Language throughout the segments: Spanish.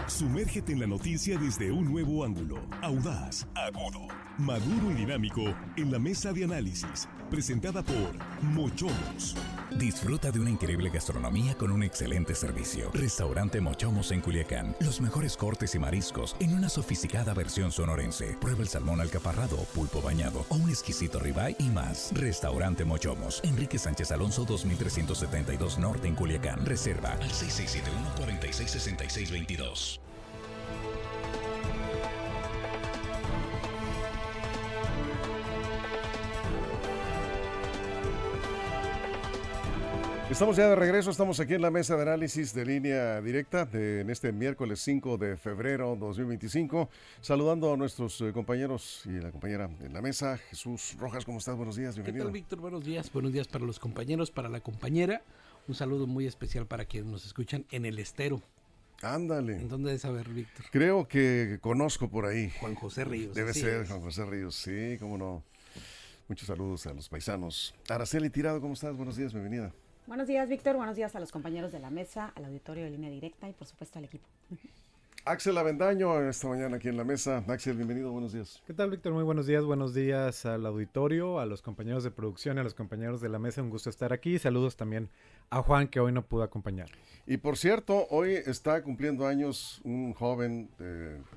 Sumérgete en la noticia desde un nuevo ángulo, audaz, agudo, maduro y dinámico en la mesa de análisis, presentada por Mochomos. Disfruta de una increíble gastronomía con un excelente servicio. Restaurante Mochomos en Culiacán. Los mejores cortes y mariscos en una sofisticada versión sonorense. Prueba el salmón alcaparrado, pulpo bañado o un exquisito ribeye y más. Restaurante Mochomos. Enrique Sánchez Alonso 2372 Norte en Culiacán. Reserva al 6671-466622. Estamos ya de regreso, estamos aquí en la mesa de análisis de Línea Directa en este miércoles 5 de febrero 2025, saludando a nuestros compañeros y la compañera en la mesa. Jesús Rojas, ¿cómo estás? Buenos días, bienvenido. ¿Qué tal, Víctor? Buenos días para los compañeros, para la compañera. Un saludo muy especial para quienes nos escuchan en el Estero. Ándale. ¿En dónde debes saber, Víctor? Creo que conozco por ahí. Juan José Ríos. Debe ser es. Juan José Ríos, sí, cómo no. Muchos saludos a los paisanos. Araceli Tirado, ¿cómo estás? Buenos días, bienvenida. Buenos días, Víctor. Buenos días a los compañeros de la mesa, al auditorio de Línea Directa y, por supuesto, al equipo. Axel Avendaño, esta mañana aquí en la mesa. Axel, bienvenido, buenos días. ¿Qué tal, Víctor? Muy buenos días al auditorio, a los compañeros de producción, a los compañeros de la mesa. Un gusto estar aquí. Saludos también a Juan, que hoy no pudo acompañar. Y por cierto, hoy está cumpliendo años un joven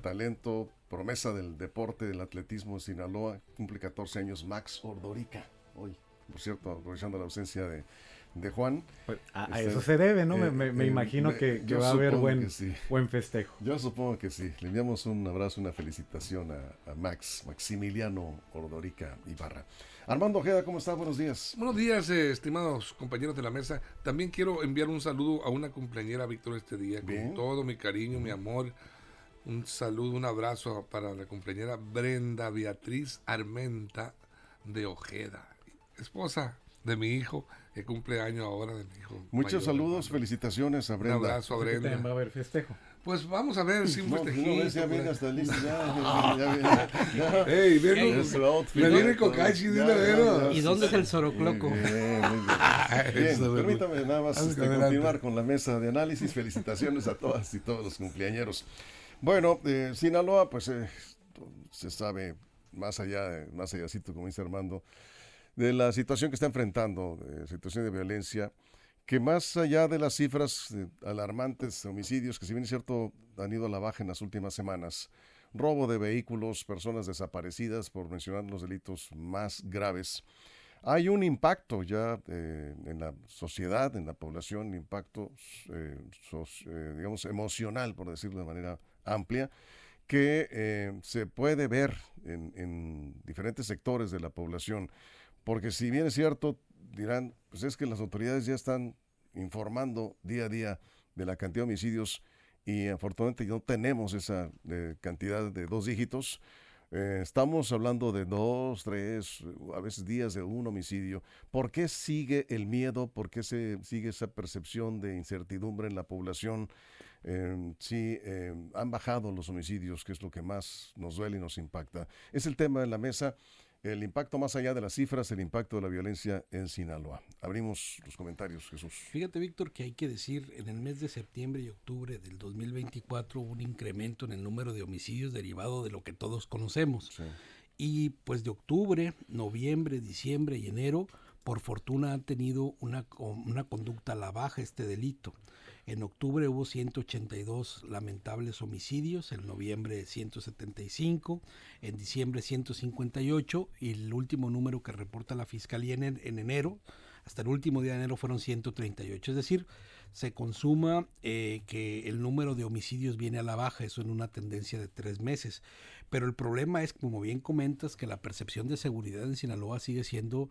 talento, promesa del deporte, del atletismo de Sinaloa, cumple 14 años, Max Ordorica. Hoy, por cierto, aprovechando la ausencia de Juan. Pues a eso se debe, ¿no? Me imagino que va a haber buen festejo. Yo supongo que sí. Le enviamos un abrazo, una felicitación a Maximiliano Ordorica Ibarra. Armando Ojeda, ¿cómo está? Buenos días. Buenos días, estimados compañeros de la mesa. También quiero enviar un saludo a una cumpleañera, Víctor, este día. Bien. Con todo mi cariño, mi amor. Un saludo, un abrazo para la cumpleañera Brenda Beatriz Armenta de Ojeda, esposa de mi hijo, que cumple año ahora de mi hijo. Muchos saludos, felicitaciones a Brenda. Un abrazo a Brenda. También va a haber festejo. Pues vamos a ver si un festejito. Ya viene hasta listo, ¡Ey, me viene Cocachi de una vez! ¿Y dónde es el Sorocloco? Bien, permítame nada más continuar con la mesa de análisis. Felicitaciones a todas y todos los cumpleañeros. Bueno, Sinaloa, pues se sabe, más allá, como dice Armando, de la situación que está enfrentando, situación de violencia, que más allá de las cifras alarmantes de homicidios, que si bien es cierto han ido a la baja en las últimas semanas, robo de vehículos, personas desaparecidas, por mencionar los delitos más graves, hay un impacto ya en la sociedad, en la población, impacto, digamos, emocional, por decirlo de manera amplia, que se puede ver en diferentes sectores de la población. Porque si bien es cierto, dirán, pues es que las autoridades ya están informando día a día de la cantidad de homicidios y afortunadamente no tenemos esa cantidad de 2 dígitos. Estamos hablando de 2, 3, a veces días de un homicidio. ¿Por qué sigue el miedo? ¿Por qué sigue esa percepción de incertidumbre en la población? Han bajado los homicidios, que es lo que más nos duele y nos impacta. Es el tema de la mesa. El impacto más allá de las cifras, el impacto de la violencia en Sinaloa. Abrimos los comentarios, Jesús. Fíjate, Víctor, que hay que decir, en el mes de septiembre y octubre del 2024 hubo un incremento en el número de homicidios derivado de lo que todos conocemos. Sí. Y pues de octubre, noviembre, diciembre y enero, por fortuna han tenido una conducta a la baja este delito. En octubre hubo 182 lamentables homicidios, en noviembre 175, en diciembre 158 y el último número que reporta la Fiscalía en enero, hasta el último día de enero fueron 138. Es decir, se consuma que el número de homicidios viene a la baja, eso en una tendencia de 3 meses. Pero el problema es, como bien comentas, que la percepción de seguridad en Sinaloa sigue siendo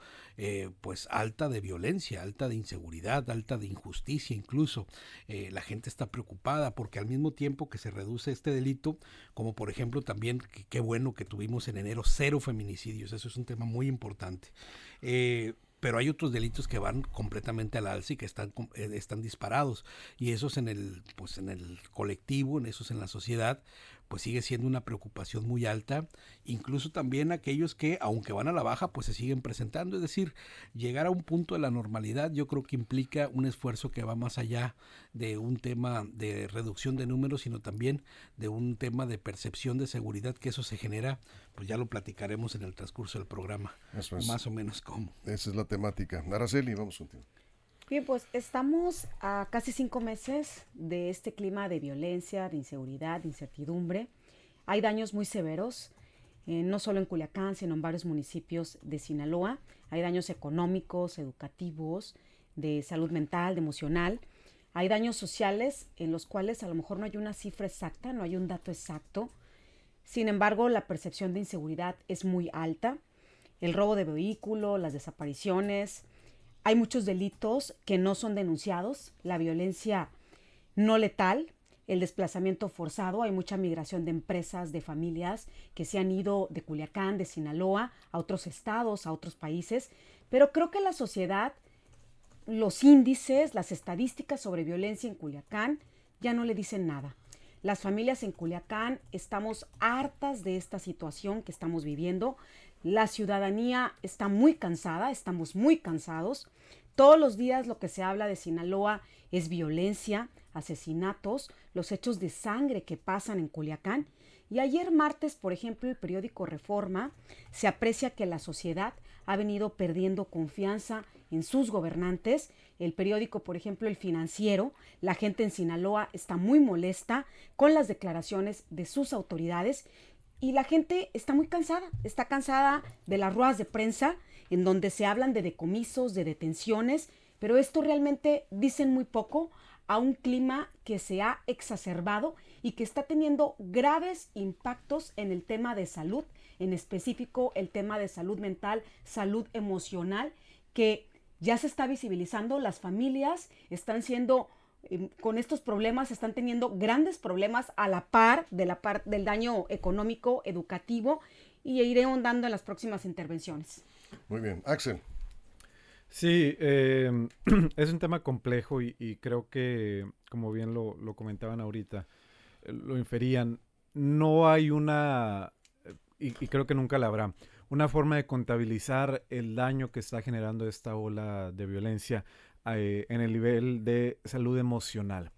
pues alta de violencia, alta de inseguridad, alta de injusticia incluso. La gente está preocupada porque al mismo tiempo que se reduce este delito, como por ejemplo también, qué bueno que tuvimos en enero 0 feminicidios, eso es un tema muy importante. Pero hay otros delitos que van completamente al alza y que están disparados, y esos en el colectivo, en esos en la sociedad, pues sigue siendo una preocupación muy alta, incluso también aquellos que, aunque van a la baja, pues se siguen presentando. Es decir, llegar a un punto de la normalidad yo creo que implica un esfuerzo que va más allá de un tema de reducción de números, sino también de un tema de percepción de seguridad, que eso se genera, pues ya lo platicaremos en el transcurso del programa, más o menos cómo. Esa es la temática. Araceli, vamos contigo. Bien, pues estamos a casi 5 meses de este clima de violencia, de inseguridad, de incertidumbre. Hay daños muy severos, no solo en Culiacán, sino en varios municipios de Sinaloa. Hay daños económicos, educativos, de salud mental, de emocional. Hay daños sociales en los cuales a lo mejor no hay una cifra exacta, no hay un dato exacto. Sin embargo, la percepción de inseguridad es muy alta. El robo de vehículo, las desapariciones. Hay muchos delitos que no son denunciados, la violencia no letal, el desplazamiento forzado. Hay mucha migración de empresas, de familias que se han ido de Culiacán, de Sinaloa, a otros estados, a otros países. Pero creo que la sociedad, los índices, las estadísticas sobre violencia en Culiacán ya no le dicen nada. Las familias en Culiacán estamos hartas de esta situación que estamos viviendo. La ciudadanía está muy cansada, estamos muy cansados. Todos los días lo que se habla de Sinaloa es violencia, asesinatos, los hechos de sangre que pasan en Culiacán. Y ayer martes, por ejemplo, el periódico Reforma, se aprecia que la sociedad ha venido perdiendo confianza en sus gobernantes. El periódico, por ejemplo, El Financiero, la gente en Sinaloa está muy molesta con las declaraciones de sus autoridades. Y la gente está muy cansada, está cansada de las ruedas de prensa en donde se hablan de decomisos, de detenciones, pero esto realmente dicen muy poco a un clima que se ha exacerbado y que está teniendo graves impactos en el tema de salud, en específico el tema de salud mental, salud emocional, que ya se está visibilizando. Las familias están siendo con estos problemas, están teniendo grandes problemas a la par del daño económico, educativo, y iré ahondando en las próximas intervenciones. Muy bien. Axel. Sí, es un tema complejo y creo que, como bien lo comentaban ahorita, lo inferían, no hay una, y creo que nunca la habrá, una forma de contabilizar el daño que está generando esta ola de violencia en el nivel de salud emocional.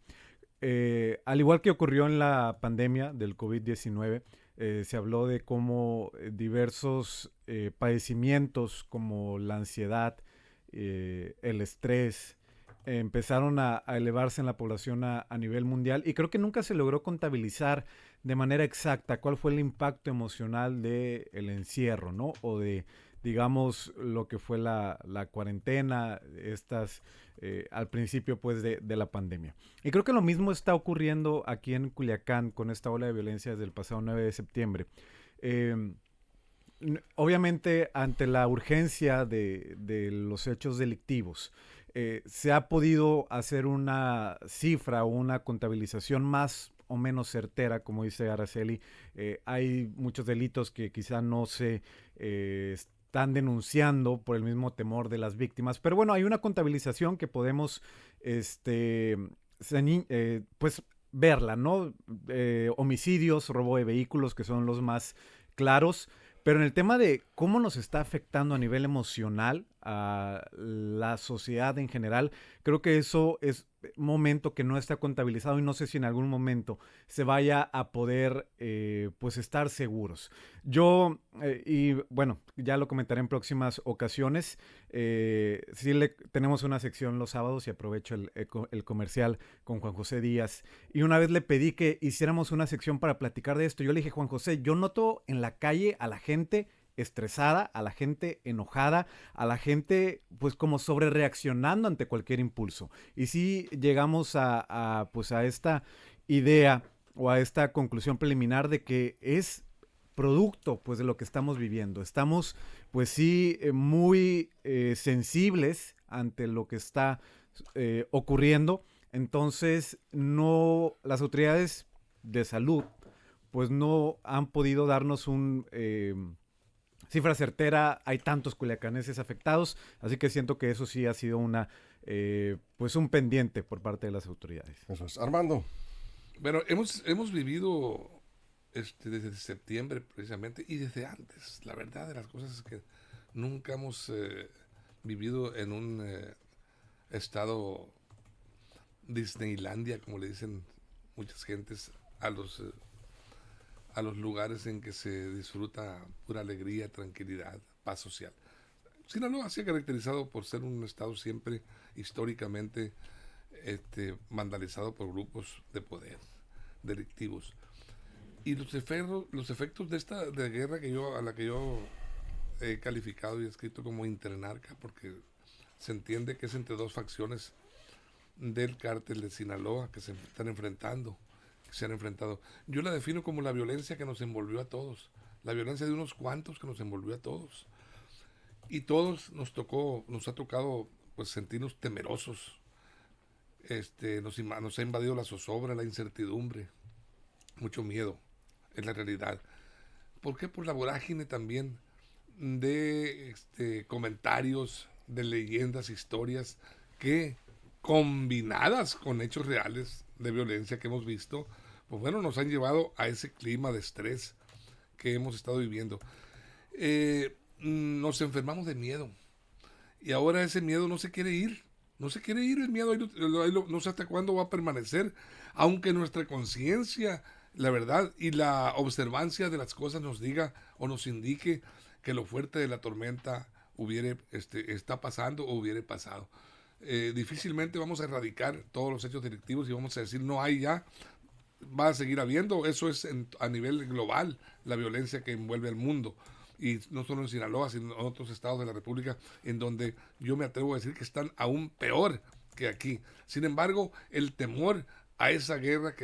Al igual que ocurrió en la pandemia del COVID-19, se habló de cómo diversos padecimientos como la ansiedad, el estrés, empezaron a elevarse en la población a nivel mundial, y creo que nunca se logró contabilizar de manera exacta cuál fue el impacto emocional del encierro, ¿no? O de, digamos, lo que fue la cuarentena, al principio pues de la pandemia. Y creo que lo mismo está ocurriendo aquí en Culiacán con esta ola de violencia desde el pasado 9 de septiembre. Obviamente, ante la urgencia de los hechos delictivos, se ha podido hacer una cifra o una contabilización más o menos certera, como dice Araceli. Hay muchos delitos que quizá no se están denunciando por el mismo temor de las víctimas, pero bueno, hay una contabilización que podemos pues verla, ¿no? Homicidios, robo de vehículos, que son los más claros. Pero en el tema de cómo nos está afectando a nivel emocional a la sociedad en general, creo que eso es un momento que no está contabilizado y no sé si en algún momento se vaya a poder pues estar seguros. Yo, y bueno, ya lo comentaré en próximas ocasiones, sí tenemos una sección los sábados y aprovecho el comercial con Juan José Díaz, y una vez le pedí que hiciéramos una sección para platicar de esto. Yo le dije, Juan José, yo noto en la calle a la gente estresada, a la gente enojada, a la gente pues como sobre reaccionando ante cualquier impulso. Y si llegamos pues a esta idea o a esta conclusión preliminar de que es producto pues de lo que estamos viviendo. Estamos pues sí muy sensibles ante lo que está ocurriendo. Entonces las autoridades de salud pues no han podido darnos cifra certera. Hay tantos culiacaneses afectados, así que siento que eso sí ha sido pues un pendiente por parte de las autoridades. Eso es. Armando. Bueno, hemos vivido desde septiembre precisamente y desde antes. La verdad de las cosas es que nunca hemos vivido en un estado Disneylandia, como le dicen muchas gentes a los lugares en que se disfruta pura alegría, tranquilidad, paz social. Sinaloa se ha caracterizado por ser un estado siempre históricamente vandalizado por grupos de poder, delictivos. Y los efectos de esta guerra a la que yo he calificado y escrito como internarca, porque se entiende que es entre dos facciones del cártel de Sinaloa que se están enfrentando, que se han enfrentado. Yo la defino como la violencia que nos envolvió a todos, la violencia de unos cuantos que nos envolvió a todos. Y todos nos ha tocado pues sentirnos temerosos. Nos ha invadido la zozobra, la incertidumbre, mucho miedo, es la realidad. ¿Por qué? Por la vorágine también de comentarios, de leyendas, historias que combinadas con hechos reales de violencia que hemos visto, pues bueno, nos han llevado a ese clima de estrés que hemos estado viviendo. Nos enfermamos de miedo y ahora ese miedo no se quiere ir el miedo, no sé hasta cuándo va a permanecer, aunque nuestra conciencia, la verdad y la observancia de las cosas nos diga o nos indique que lo fuerte de la tormenta está pasando o hubiere pasado. Difícilmente vamos a erradicar todos los hechos delictivos y vamos a decir no hay ya, va a seguir habiendo. Eso es a nivel global la violencia que envuelve al mundo, y no solo en Sinaloa, sino en otros estados de la República, en donde yo me atrevo a decir que están aún peor que aquí. Sin embargo, el temor a esa guerra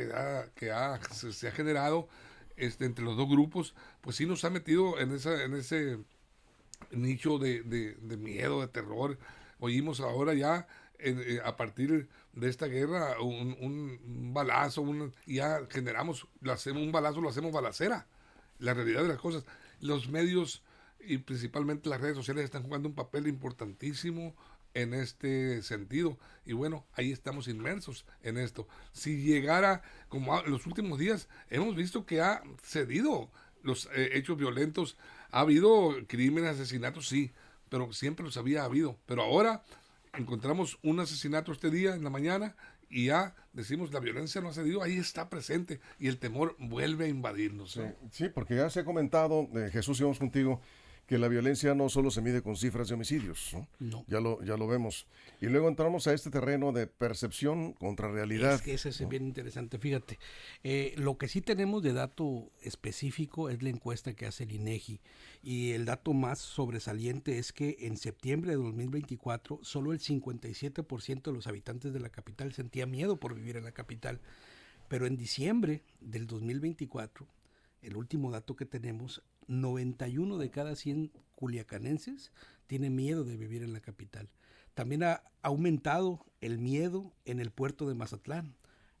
se ha generado entre los dos grupos, pues sí nos ha metido en ese nicho de miedo, de terror. Oímos ahora ya, a partir de esta guerra, un balazo, y ya generamos, un balazo lo hacemos balacera. La realidad de las cosas. Los medios y principalmente las redes sociales están jugando un papel importantísimo en este sentido. Y bueno, ahí estamos inmersos en esto. Si llegara, como en los últimos días, hemos visto que ha cedido los hechos violentos. Ha habido crímenes, asesinatos, sí, pero siempre los había habido. Pero ahora encontramos un asesinato este día, en la mañana, y ya decimos la violencia no ha cedido, ahí está presente y el temor vuelve a invadirnos, ¿no? Sí, porque ya se ha comentado, Jesús, y vamos contigo, que la violencia no solo se mide con cifras de homicidios, ¿no? No. Ya lo vemos. Y luego entramos a este terreno de percepción contra realidad. Es que ese es bien interesante, fíjate. Lo que sí tenemos de dato específico es la encuesta que hace el INEGI, y el dato más sobresaliente es que en septiembre de 2024 solo el 57% de los habitantes de la capital sentía miedo por vivir en la capital, pero en diciembre del 2024, el último dato que tenemos, 91 de cada 100 culiacanenses tiene miedo de vivir en la capital. También ha aumentado el miedo en el puerto de Mazatlán.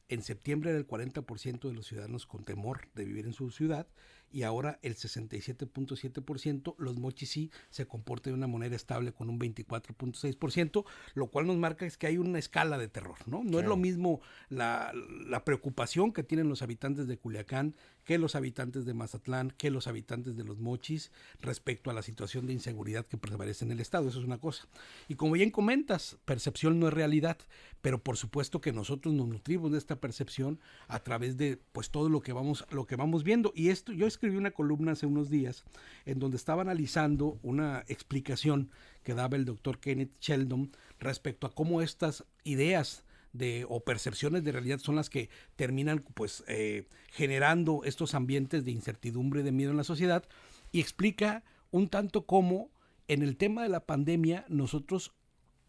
En septiembre era el 40% de los ciudadanos con temor de vivir en su ciudad, y ahora el 67.7%. Los Mochis sí se comporta de una manera estable con un 24.6%, lo cual nos marca es que hay una escala de terror, ¿no? No es lo mismo la preocupación que tienen los habitantes de Culiacán que los habitantes de Mazatlán, que los habitantes de los Mochis respecto a la situación de inseguridad que prevalece en el estado. Eso es una cosa. Y como bien comentas, percepción no es realidad, pero por supuesto que nosotros nos nutrimos de esta percepción a través de pues todo lo que vamos viendo. Y esto, yo escribí una columna hace unos días en donde estaba analizando una explicación que daba el doctor Kenneth Sheldon respecto a cómo estas ideas o percepciones de realidad son las que terminan pues generando estos ambientes de incertidumbre, de miedo en la sociedad, y explica un tanto cómo en el tema de la pandemia nosotros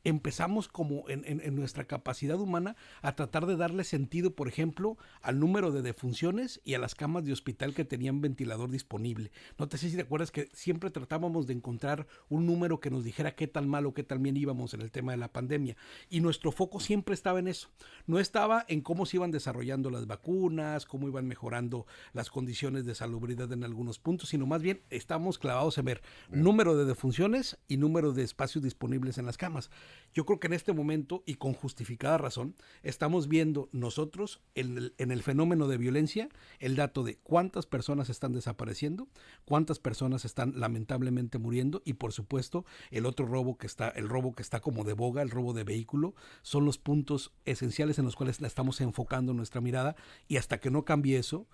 empezamos como en nuestra capacidad humana a tratar de darle sentido, por ejemplo, al número de defunciones y a las camas de hospital que tenían ventilador disponible. No te sé si te acuerdas que siempre tratábamos de encontrar un número que nos dijera qué tan mal o qué tan bien íbamos en el tema de la pandemia, y nuestro foco siempre estaba en eso. No estaba en cómo se iban desarrollando las vacunas, cómo iban mejorando las condiciones de salubridad en algunos puntos, sino más bien estábamos clavados en ver número de defunciones y número de espacios disponibles en las camas. yo creo que en este momento, y con justificada razón, estamos viendo nosotros en el fenómeno de violencia el dato de cuántas personas están desapareciendo, cuántas personas están lamentablemente muriendo, y por supuesto el robo que está como de boga, el robo de vehículo, son los puntos esenciales en los cuales la estamos enfocando nuestra mirada, y hasta que no cambie eso,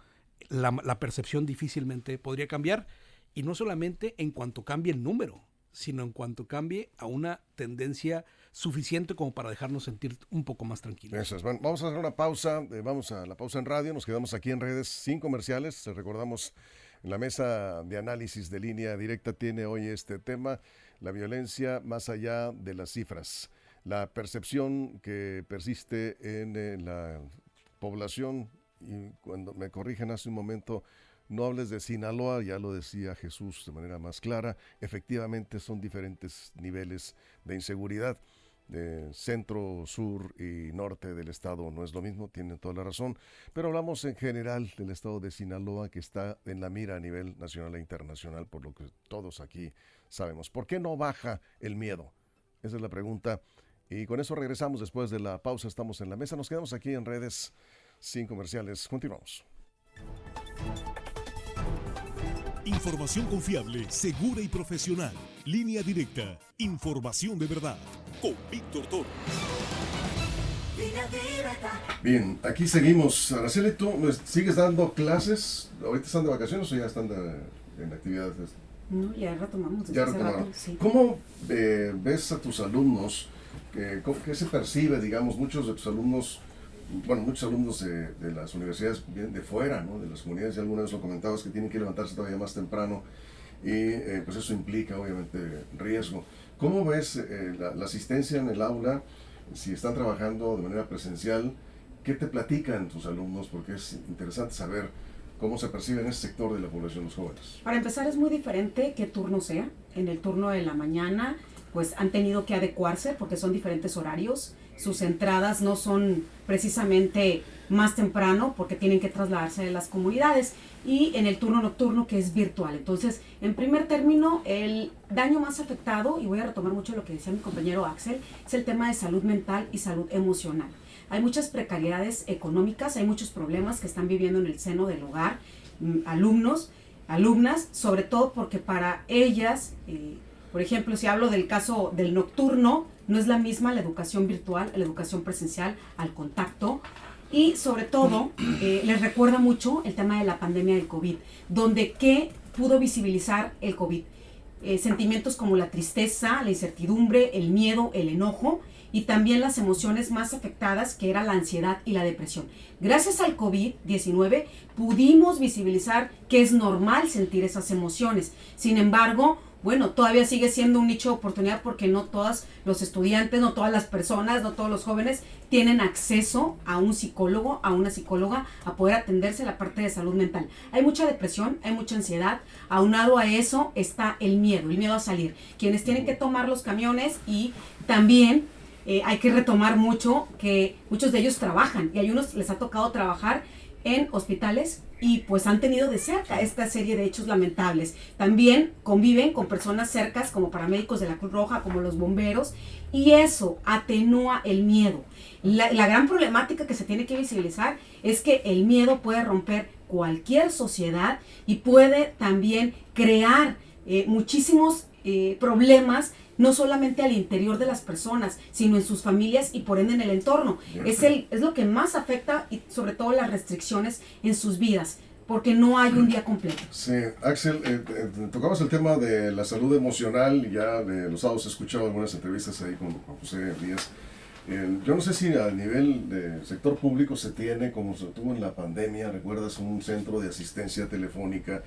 la percepción difícilmente podría cambiar, y no solamente en cuanto cambie el número, sino en cuanto cambie a una tendencia suficiente como para dejarnos sentir un poco más tranquilos. Eso es. Bueno, vamos a hacer una pausa, vamos a la pausa en radio, nos quedamos aquí en redes sin comerciales. Recordamos, la mesa de análisis de Línea Directa tiene hoy este tema: la violencia más allá de las cifras, la percepción que persiste en la población. Y cuando me corrigen hace un momento, no hables de Sinaloa, ya lo decía Jesús de manera más clara, efectivamente son diferentes niveles de inseguridad. De centro, sur y norte del estado no es lo mismo, tienen toda la razón, pero hablamos en general del estado de Sinaloa, que está en la mira a nivel nacional e internacional, por lo que todos aquí sabemos. ¿Por qué no baja el miedo? Esa es la pregunta, y con eso regresamos después de la pausa. Estamos en la mesa, nos quedamos aquí en redes sin comerciales, continuamos. Información confiable, segura y profesional. Línea Directa. Información de verdad. Con Víctor Toro. Bien, aquí seguimos. Araceli, ¿tú sigues dando clases? ¿Ahorita están de vacaciones o ya están en actividades? No, ya retomamos. Ya retomaron. Sí. ¿Cómo ves a tus alumnos? ¿Qué se percibe, digamos, muchos de tus alumnos? Bueno, muchos alumnos de las universidades vienen de fuera, ¿no? De las comunidades, y alguna vez lo comentabas, que tienen que levantarse todavía más temprano, y pues eso implica obviamente riesgo. ¿Cómo ves la asistencia en el aula? Si están trabajando de manera presencial, ¿qué te platican tus alumnos? Porque es interesante saber cómo se percibe en ese sector de la población los jóvenes. Para empezar, es muy diferente qué turno sea. En el turno de la mañana, pues han tenido que adecuarse porque son diferentes horarios. Sus entradas no son precisamente más temprano porque tienen que trasladarse de las comunidades, y en el turno nocturno, que es virtual. Entonces, en primer término, el daño más afectado, y voy a retomar mucho lo que decía mi compañero Axel, es el tema de salud mental y salud emocional. Hay muchas precariedades económicas, hay muchos problemas que están viviendo en el seno del hogar, alumnos, alumnas, sobre todo porque para ellas, por ejemplo, si hablo del caso del nocturno, no es la misma la educación virtual, la educación presencial, al contacto, y sobre todo les recuerda mucho el tema de la pandemia del COVID, donde ¿qué pudo visibilizar el COVID? Sentimientos como la tristeza, la incertidumbre, el miedo, el enojo, y también las emociones más afectadas, que era la ansiedad y la depresión. Gracias al COVID-19 pudimos visibilizar que es normal sentir esas emociones. Sin embargo, bueno, todavía sigue siendo un nicho de oportunidad porque no todos los estudiantes, no todas las personas, no todos los jóvenes tienen acceso a un psicólogo, a una psicóloga, a poder atenderse la parte de salud mental. Hay mucha depresión, hay mucha ansiedad. Aunado a eso está el miedo a salir. Quienes tienen que tomar los camiones, y también hay que retomar mucho que muchos de ellos trabajan, y a unos les ha tocado trabajar en hospitales y pues han tenido de cerca esta serie de hechos lamentables. También conviven con personas cercas como paramédicos de la Cruz Roja, como los bomberos, y eso atenúa el miedo. La gran problemática que se tiene que visibilizar es que el miedo puede romper cualquier sociedad y puede también crear muchísimos problemas, no solamente al interior de las personas, sino en sus familias y por ende en el entorno. Es lo que más afecta, y sobre todo las restricciones en sus vidas, porque no hay un día completo. Sí, Axel, tocamos el tema de la salud emocional. Ya los sábados he escuchado algunas entrevistas ahí con José Díaz. Yo no sé si a nivel de sector público se tiene, como se tuvo en la pandemia, recuerdas, un centro de asistencia telefónica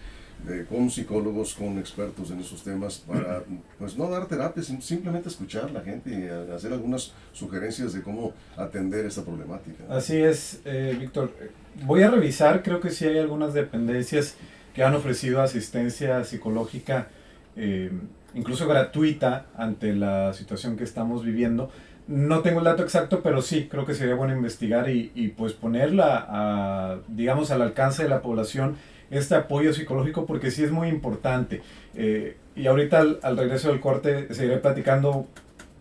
con psicólogos, con expertos en esos temas, para pues no dar terapias, simplemente escuchar a la gente y hacer algunas sugerencias de cómo atender esta problemática. Así es, Víctor. Voy a revisar, creo que sí hay algunas dependencias que han ofrecido asistencia psicológica, incluso gratuita, ante la situación que estamos viviendo. No tengo el dato exacto, pero sí, creo que sería bueno investigar y pues ponerla digamos, al alcance de la población, este apoyo psicológico, porque sí es muy importante. Y ahorita al regreso del corte seguiré platicando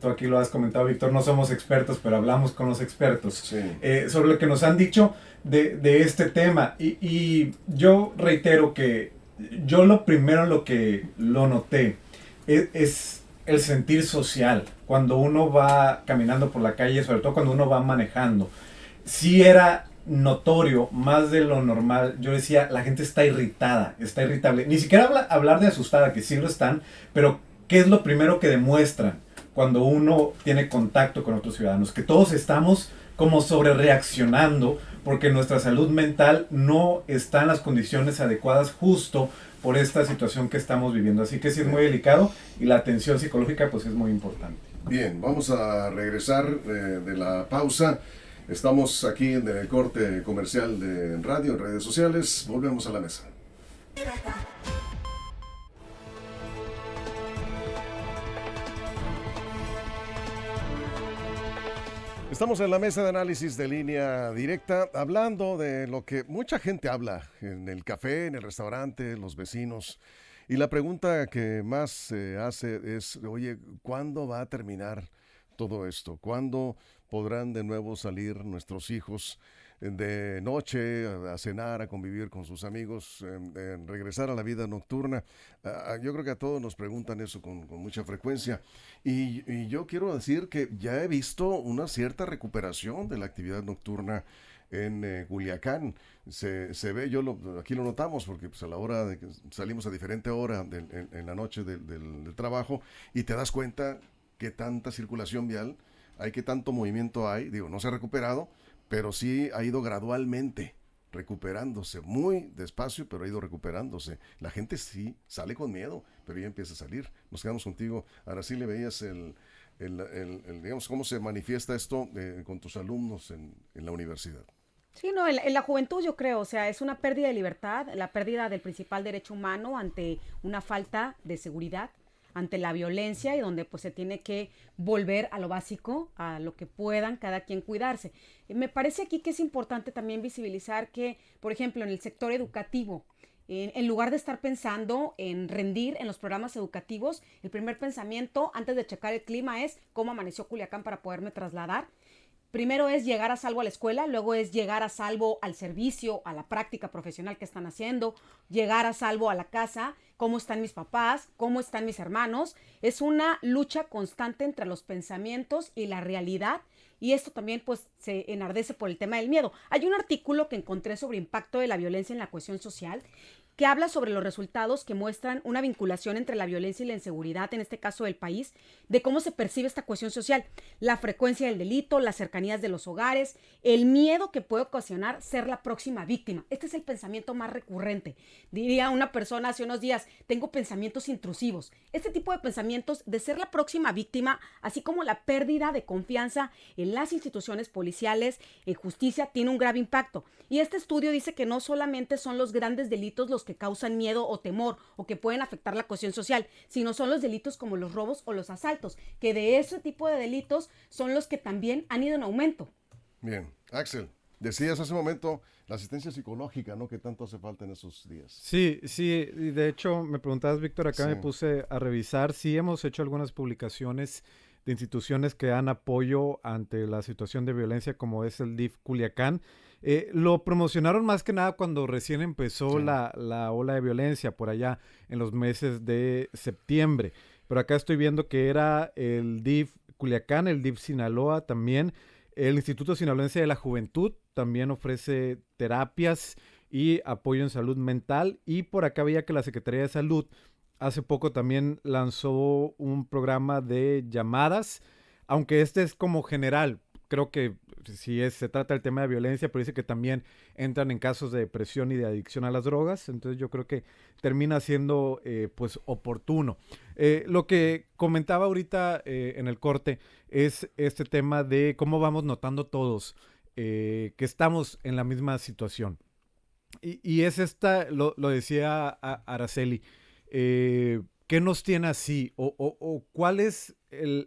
tú aquí lo has comentado, Víctor, no somos expertos, pero hablamos con los expertos, sí. Sobre lo que nos han dicho de este tema. Y yo reitero que yo lo primero lo que lo noté es el sentir social. Cuando uno va caminando por la calle, sobre todo cuando uno va manejando, sí era notorio, más de lo normal. Yo decía, la gente está irritada, está irritable. Ni siquiera hablar de asustada, que sí lo están, pero ¿qué es lo primero que demuestran cuando uno tiene contacto con otros ciudadanos? Que todos estamos como sobre reaccionando porque nuestra salud mental no está en las condiciones adecuadas justo por esta situación que estamos viviendo. Así que sí es muy delicado y la atención psicológica pues es muy importante. Bien, vamos a regresar de la pausa. Estamos aquí en el corte comercial de radio, en redes sociales. Volvemos a la mesa. Estamos en la mesa de análisis de Línea Directa, hablando de lo que mucha gente habla en el café, en el restaurante, los vecinos. Y la pregunta que más se hace es, oye, ¿cuándo va a terminar todo esto? ¿Cuándo podrán de nuevo salir nuestros hijos de noche a cenar, a convivir con sus amigos, regresar a la vida nocturna? Yo creo que a todos nos preguntan eso con mucha frecuencia. Y yo quiero decir que ya he visto una cierta recuperación de la actividad nocturna en Culiacán. Se ve, aquí lo notamos porque pues, a la hora de que salimos a diferente hora en la noche del trabajo, y te das cuenta que tanta circulación vial hay, que tanto movimiento hay. Digo, no se ha recuperado, pero sí ha ido gradualmente recuperándose, muy despacio, pero ha ido recuperándose. La gente sí sale con miedo, pero ya empieza a salir. Nos quedamos contigo. Ahora sí le veías digamos, cómo se manifiesta esto con tus alumnos en la universidad. Sí, no, en la juventud yo creo, o sea, es una pérdida de libertad, la pérdida del principal derecho humano ante una falta de seguridad, ante la violencia, y donde pues se tiene que volver a lo básico, a lo que puedan cada quien cuidarse. Me parece aquí que es importante también visibilizar que, por ejemplo, en el sector educativo, en lugar de estar pensando en rendir en los programas educativos, el primer pensamiento antes de checar el clima es cómo amaneció Culiacán para poderme trasladar. Primero es llegar a salvo a la escuela, luego es llegar a salvo al servicio, a la práctica profesional que están haciendo, llegar a salvo a la casa, cómo están mis papás, cómo están mis hermanos. Es una lucha constante entre los pensamientos y la realidad, y esto también pues se enardece por el tema del miedo. Hay un artículo que encontré sobre impacto de la violencia en la cohesión social, que habla sobre los resultados que muestran una vinculación entre la violencia y la inseguridad, en este caso del país, de cómo se percibe esta cohesión social, la frecuencia del delito, las cercanías de los hogares, el miedo que puede ocasionar ser la próxima víctima. Este es el pensamiento más recurrente. Diría una persona hace unos días, tengo pensamientos intrusivos. Este tipo de pensamientos de ser la próxima víctima, así como la pérdida de confianza en las instituciones policiales, en justicia, tiene un grave impacto. Y este estudio dice que no solamente son los grandes delitos los que causan miedo o temor o que pueden afectar la cohesión social, sino son los delitos como los robos o los asaltos, que de ese tipo de delitos son los que también han ido en aumento. Bien, Axel, decías hace un momento la asistencia psicológica, ¿no? Que tanto hace falta en esos días. Sí, y de hecho me preguntabas, Víctor, acá sí. Me puse a revisar, sí hemos hecho algunas publicaciones de instituciones que dan apoyo ante la situación de violencia, como es el DIF Culiacán. Lo promocionaron más que nada cuando recién empezó la ola de violencia, por allá en los meses de septiembre. Pero acá estoy viendo que era el DIF Culiacán, el DIF Sinaloa también. El Instituto Sinaloense de la Juventud también ofrece terapias y apoyo en salud mental. Y por acá veía que la Secretaría de Salud hace poco también lanzó un programa de llamadas, aunque este es como general. Creo que se trata del tema de violencia, pero dice que también entran en casos de depresión y de adicción a las drogas. Entonces yo creo que termina siendo pues oportuno. Lo que comentaba ahorita en el corte es este tema de cómo vamos notando todos que estamos en la misma situación. Y es esta, lo decía Araceli, ¿qué nos tiene así? ¿O cuál es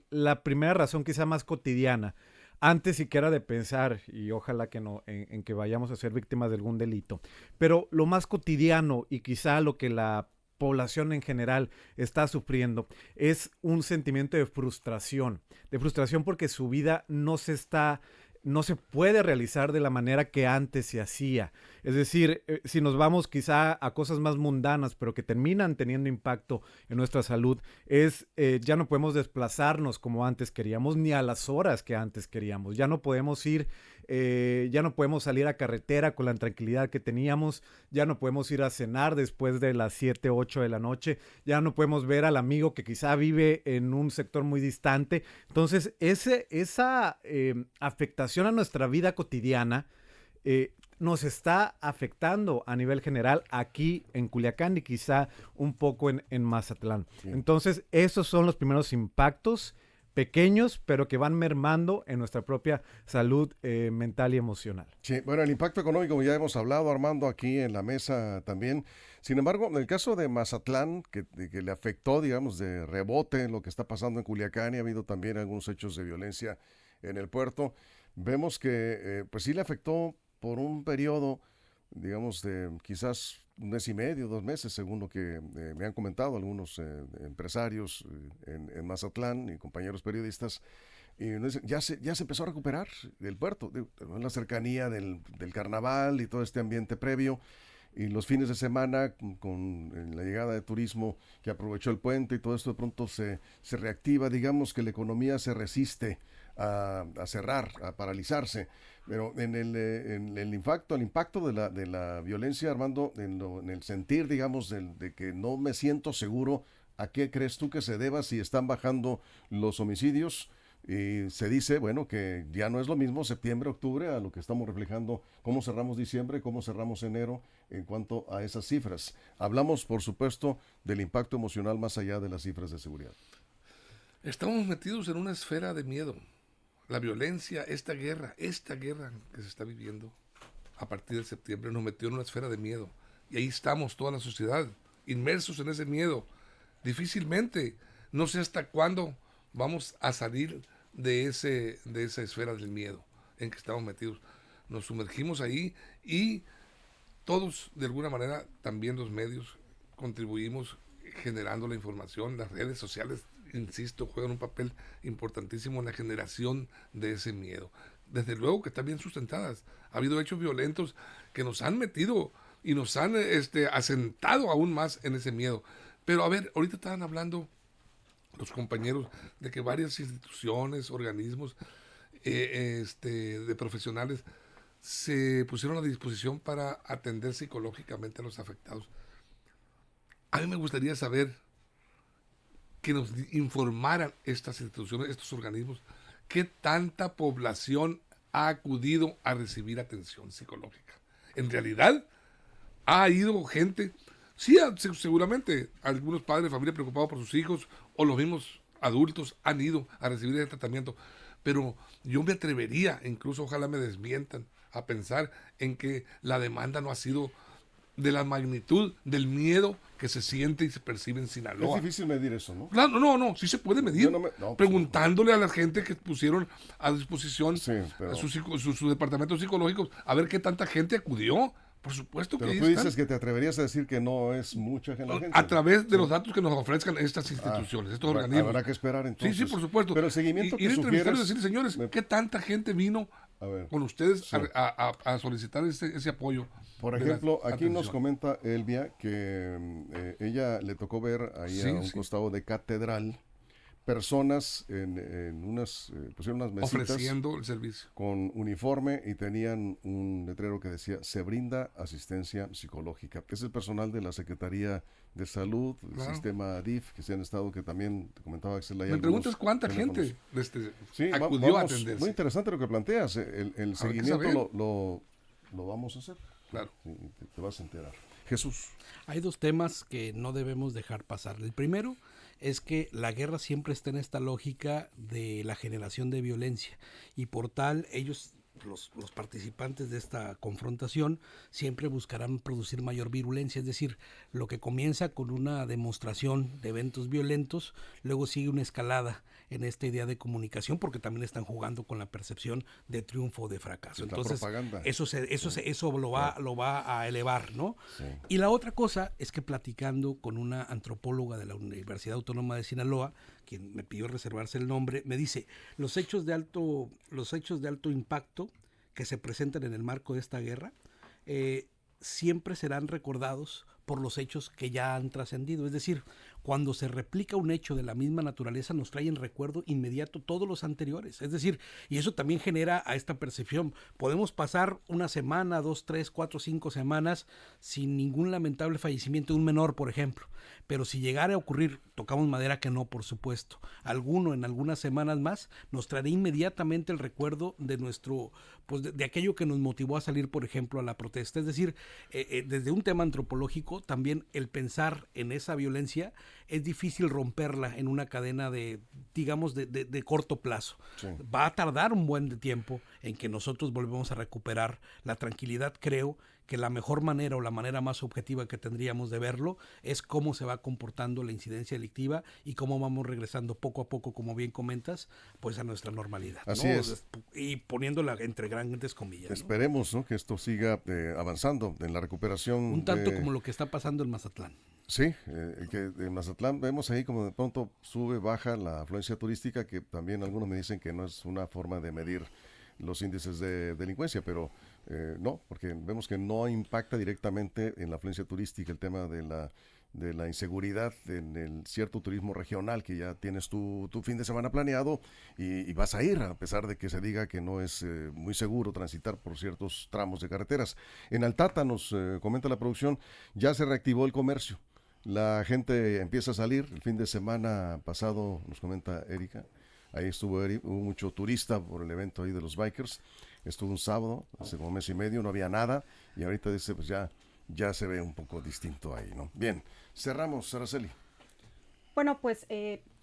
la primera razón quizá más cotidiana? Antes siquiera de pensar, y ojalá que no, en que vayamos a ser víctimas de algún delito. Pero lo más cotidiano y quizá lo que la población en general está sufriendo es un sentimiento de frustración porque su vida no se puede realizar de la manera que antes se hacía. Es decir, si nos vamos quizá a cosas más mundanas, pero que terminan teniendo impacto en nuestra salud, ya no podemos desplazarnos como antes queríamos, ni a las horas que antes queríamos. Ya no podemos ya no podemos salir a carretera con la tranquilidad que teníamos, ya no podemos ir a cenar después de las 7, 8 de la noche, ya no podemos ver al amigo que quizá vive en un sector muy distante. Entonces, esa afectación a nuestra vida cotidiana nos está afectando a nivel general aquí en Culiacán y quizá un poco en Mazatlán. Bien. Entonces, esos son los primeros impactos pequeños, pero que van mermando en nuestra propia salud mental y emocional. Sí, bueno, el impacto económico, como ya hemos hablado, Armando, aquí en la mesa también. Sin embargo, en el caso de Mazatlán, que le afectó, digamos, de rebote lo que está pasando en Culiacán, y ha habido también algunos hechos de violencia en el puerto, vemos que pues sí le afectó por un periodo, digamos, de quizás 1 mes y medio, 2 meses, según lo que me han comentado algunos empresarios en Mazatlán y compañeros periodistas. Y ya se empezó a recuperar el puerto, en la cercanía del carnaval y todo este ambiente previo. Y los fines de semana, con la llegada de turismo que aprovechó el puente y todo esto, de pronto se reactiva. Digamos que la economía se resiste a cerrar, a paralizarse. Pero en el impacto de la violencia, Armando, en el sentir, digamos, de que no me siento seguro, ¿a qué crees tú que se deba si están bajando los homicidios? Y se dice, bueno, que ya no es lo mismo septiembre, octubre, a lo que estamos reflejando, cómo cerramos diciembre, cómo cerramos enero en cuanto a esas cifras. Hablamos, por supuesto, del impacto emocional más allá de las cifras de seguridad. Estamos metidos en una esfera de miedo. La violencia, esta guerra que se está viviendo a partir de septiembre nos metió en una esfera de miedo. Y ahí estamos, toda la sociedad, inmersos en ese miedo. Difícilmente, no sé hasta cuándo vamos a salir de esa esfera del miedo en que estamos metidos. Nos sumergimos ahí y todos, de alguna manera, también los medios, contribuimos generando la información. Las redes sociales, insisto, juegan un papel importantísimo en la generación de ese miedo. Desde luego que están bien sustentadas. Ha habido hechos violentos que nos han metido y nos han asentado aún más en ese miedo. Pero a ver, ahorita estaban hablando los compañeros de que varias instituciones, organismos de profesionales se pusieron a disposición para atender psicológicamente a los afectados. A mí me gustaría saber que nos informaran estas instituciones, estos organismos, qué tanta población ha acudido a recibir atención psicológica. En realidad, ha ido gente, sí, seguramente algunos padres de familia preocupados por sus hijos o los mismos adultos han ido a recibir el tratamiento, pero yo me atrevería, incluso ojalá me desmientan, a pensar en que la demanda no ha sido de la magnitud del miedo que se siente y se percibe en Sinaloa. Es difícil medir eso, ¿no? Claro, no, sí se puede medir. Preguntándole a la gente que pusieron a disposición sus departamentos psicológicos, a ver qué tanta gente acudió. Por supuesto que pero tú dices que te atreverías a decir que no es mucha gente. A través de los datos que nos ofrezcan estas instituciones, estos organismos. Habrá que esperar entonces. Sí, por supuesto. Pero el seguimiento que sugieres... y decirle, señores, ¿qué tanta gente vino con ustedes a solicitar ese apoyo? Por ejemplo, aquí nos comenta Elvia que ella le tocó ver ahí a un costado de Catedral personas pusieron unas mesitas ofreciendo el servicio con uniforme y tenían un letrero que decía se brinda asistencia psicológica. Es el personal de la Secretaría de Salud, el sistema DIF, que se han estado, que también te comentaba Axel. Me preguntas cuánta gente acudió a atenderse. Muy interesante lo que planteas. El seguimiento lo vamos a hacer. Claro. Te vas a enterar. Jesús. Hay 2 temas que no debemos dejar pasar. El primero es que la guerra siempre está en esta lógica de la generación de violencia y por tal ellos los participantes de esta confrontación siempre buscarán producir mayor virulencia, es decir, lo que comienza con una demostración de eventos violentos, luego sigue una escalada en esta idea de comunicación, porque también están jugando con la percepción de triunfo o de fracaso. Entonces, eso lo va a elevar, ¿no? Sí. Y la otra cosa es que platicando con una antropóloga de la Universidad Autónoma de Sinaloa, quien me pidió reservarse el nombre, me dice, los hechos de alto impacto que se presentan en el marco de esta guerra siempre serán recordados por los hechos que ya han trascendido. Es decir, cuando se replica un hecho de la misma naturaleza, nos trae en recuerdo inmediato todos los anteriores. Es decir, y eso también genera a esta percepción. Podemos pasar una semana, 2, 3, 4, 5 semanas sin ningún lamentable fallecimiento de un menor, por ejemplo. Pero si llegara a ocurrir, tocamos madera que no, por supuesto, alguno en algunas semanas más, nos traerá inmediatamente el recuerdo de nuestro, pues de aquello que nos motivó a salir, por ejemplo, a la protesta. Es decir, desde un tema antropológico, también el pensar en esa violencia es difícil romperla en una cadena de corto plazo. Sí. Va a tardar un buen tiempo en que nosotros volvemos a recuperar la tranquilidad. Creo que la mejor manera o la manera más objetiva que tendríamos de verlo es cómo se va comportando la incidencia delictiva y cómo vamos regresando poco a poco, como bien comentas, pues a nuestra normalidad. Así es. Y poniéndola entre grandes comillas. Esperemos, ¿no?, que esto siga avanzando en la recuperación. Un tanto como lo que está pasando en Mazatlán. Sí, que en Mazatlán vemos ahí como de pronto sube, baja la afluencia turística, que también algunos me dicen que no es una forma de medir los índices de delincuencia, pero no, porque vemos que no impacta directamente en la afluencia turística el tema de la inseguridad en el cierto turismo regional, que ya tienes tu fin de semana planeado y vas a ir, a pesar de que se diga que no es muy seguro transitar por ciertos tramos de carreteras. En Altata, nos comenta la producción, ya se reactivó el comercio. La gente empieza a salir. El fin de semana pasado, nos comenta Erika, ahí hubo mucho turista por el evento ahí de los bikers. Estuvo un sábado, hace como mes y medio, no había nada, y ahorita dice, pues ya se ve un poco distinto ahí, ¿no? Bien, cerramos, Araceli. Bueno, pues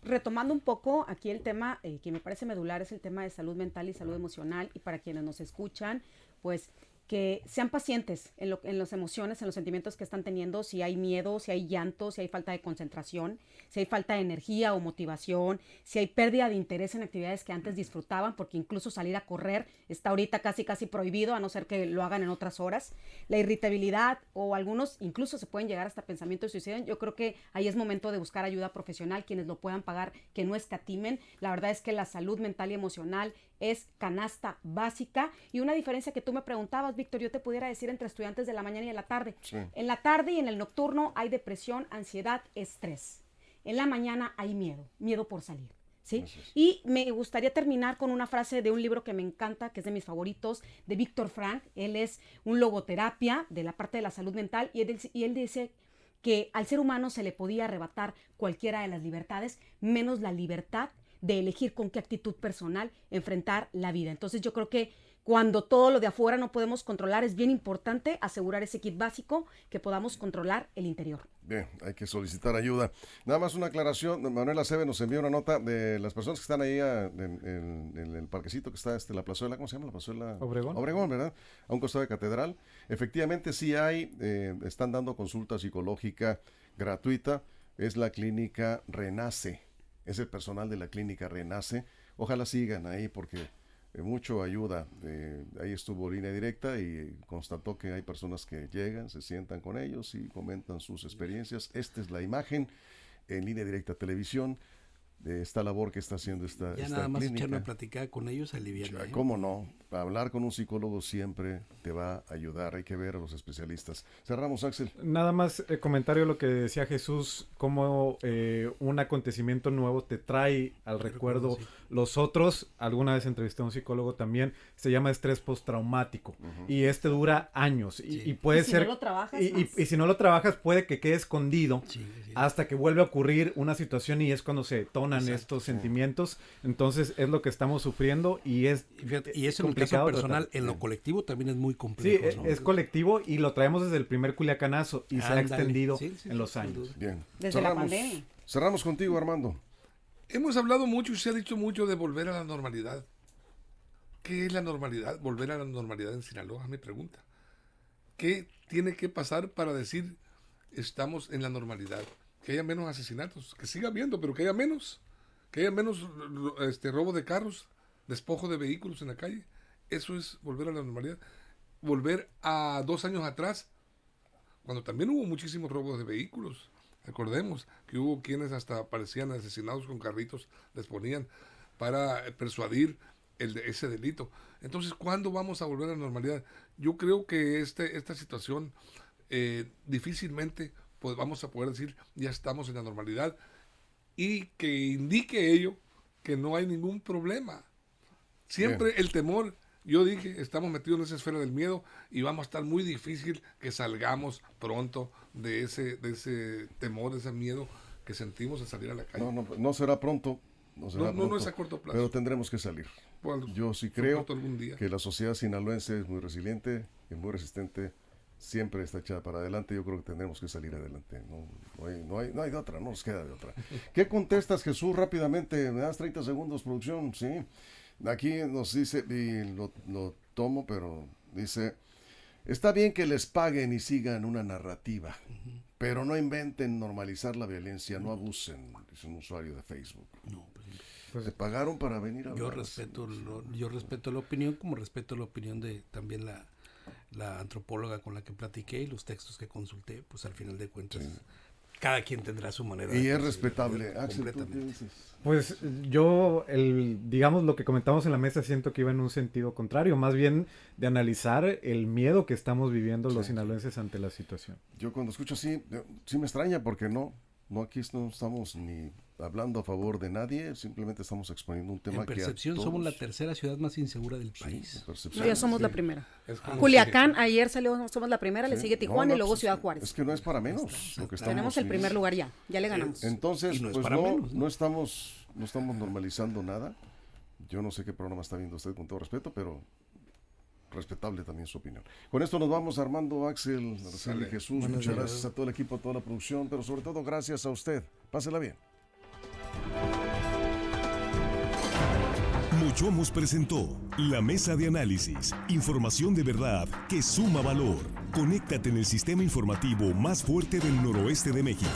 retomando un poco aquí el tema que me parece medular, es el tema de salud mental y salud emocional, y para quienes nos escuchan, pues que sean pacientes en las emociones, en los sentimientos que están teniendo, si hay miedo, si hay llanto, si hay falta de concentración, si hay falta de energía o motivación, si hay pérdida de interés en actividades que antes disfrutaban, porque incluso salir a correr está ahorita casi prohibido, a no ser que lo hagan en otras horas. La irritabilidad, o algunos incluso se pueden llegar hasta pensamiento de suicidio. Yo creo que ahí es momento de buscar ayuda profesional, quienes lo puedan pagar, que no escatimen. La verdad es que la salud mental y emocional es canasta básica, y una diferencia que tú me preguntabas, Víctor, yo te pudiera decir entre estudiantes de la mañana y de la tarde. Sí. En la tarde y en el nocturno hay depresión, ansiedad, estrés. En la mañana hay miedo por salir, ¿sí? Y me gustaría terminar con una frase de un libro que me encanta, que es de mis favoritos, de Víctor Frank. Él es un logoterapia de la parte de la salud mental, y él dice que al ser humano se le podía arrebatar cualquiera de las libertades, menos la libertad de elegir con qué actitud personal enfrentar la vida. Entonces yo creo que cuando todo lo de afuera no podemos controlar, es bien importante asegurar ese kit básico, que podamos controlar el interior. Bien, hay que solicitar ayuda. Nada más una aclaración, Manuel Acebe nos envió una nota de las personas que están ahí en el parquecito que está la plazuela, ¿cómo se llama? La plazuela Obregón, ¿verdad? A un costado de Catedral. Efectivamente sí están dando consulta psicológica gratuita, es la clínica Renace. Es el personal de la clínica Renace. Ojalá sigan ahí porque mucho ayuda. Ahí estuvo Línea Directa y constató que hay personas que llegan, se sientan con ellos y comentan sus experiencias. Esta es la imagen en Línea Directa Televisión de esta labor que está haciendo esta clínica. Ya nada más echarme a platicar con ellos aliviana. ¿Cómo no? Hablar con un psicólogo siempre te va a ayudar. Hay que ver a los especialistas. Cerramos, Axel. Nada más comentario a lo que decía Jesús, cómo un acontecimiento nuevo te trae al recuerdo sí. Los otros. Alguna vez entrevisté a un psicólogo también, se llama estrés postraumático, y dura años, sí. y puede ser... No lo trabajas y si no lo trabajas puede que quede escondido hasta que vuelve a ocurrir una situación, y es cuando se detonan estos sentimientos. Entonces es lo que estamos sufriendo, y es en el caso personal, en lo colectivo también es muy complejo. Sí, ¿no? Es colectivo, y lo traemos desde el primer Culiacanazo, y se ha extendido en los años. Bien. Desde la pandemia. Cerramos contigo, Armando. Hemos hablado mucho y se ha dicho mucho de volver a la normalidad. ¿qué es la normalidad? Volver a la normalidad en Sinaloa, me pregunta. ¿Qué tiene que pasar para decir estamos en la normalidad? Que haya menos asesinatos, que siga habiendo, pero que haya menos robo de carros, despojo de vehículos en la calle. Eso es volver a la normalidad. Volver a 2 años atrás, cuando también hubo muchísimos robos de vehículos. Recordemos que hubo quienes hasta aparecían asesinados con carritos, les ponían para persuadir ese delito. Entonces, ¿cuándo vamos a volver a la normalidad? Yo creo que esta situación difícilmente vamos a poder decir ya estamos en la normalidad, y que indique ello que no hay ningún problema. Siempre el temor, yo dije, estamos metidos en esa esfera del miedo y vamos a estar muy difícil que salgamos pronto de ese temor, de ese miedo que sentimos al salir a la calle. No será pronto. No es a corto plazo. Pero tendremos que salir. Yo sí creo que la sociedad sinaloense es muy resiliente y muy resistente. Siempre está echada para adelante. Yo creo que tendremos que salir adelante. No hay de otra, no nos queda de otra. ¿Qué contestas, Jesús? Rápidamente, me das 30 segundos, producción. Sí. Aquí nos dice, y lo tomo, pero dice: está bien que les paguen y sigan una narrativa, pero no inventen normalizar la violencia, no abusen. Es un usuario de Facebook. Pues te pagaron para venir a hablar. Yo respeto la opinión, como respeto la opinión de también la antropóloga con la que platiqué y los textos que consulté. Pues al final de cuentas, cada quien tendrá su manera. Y es respetable. Axel, ¿tú qué dices? Pues yo, digamos, lo que comentamos en la mesa, siento que iba en un sentido contrario, más bien de analizar el miedo que estamos viviendo los sinaloenses ante la situación. Yo cuando escucho así, sí me extraña, porque aquí no estamos ni hablando a favor de nadie, simplemente estamos exponiendo un tema que... En percepción somos la tercera ciudad más insegura del país. No, ya somos la primera. Culiacán, ayer salió, somos la primera, le sigue Tijuana y luego Ciudad Juárez. Es que no es para menos. Lo que tenemos el primer lugar ya le ganamos. Entonces, no estamos normalizando nada. Yo no sé qué programa está viendo usted, con todo respeto, pero respetable también su opinión. Con esto nos vamos, Armando, Axel, Araceli, Jesús. Muchas gracias a todo el equipo, a toda la producción, pero sobre todo gracias a usted. Pásela bien. Mochomos presentó La Mesa de Análisis. Información de verdad que suma valor. Conéctate en el sistema informativo más fuerte del noroeste de México.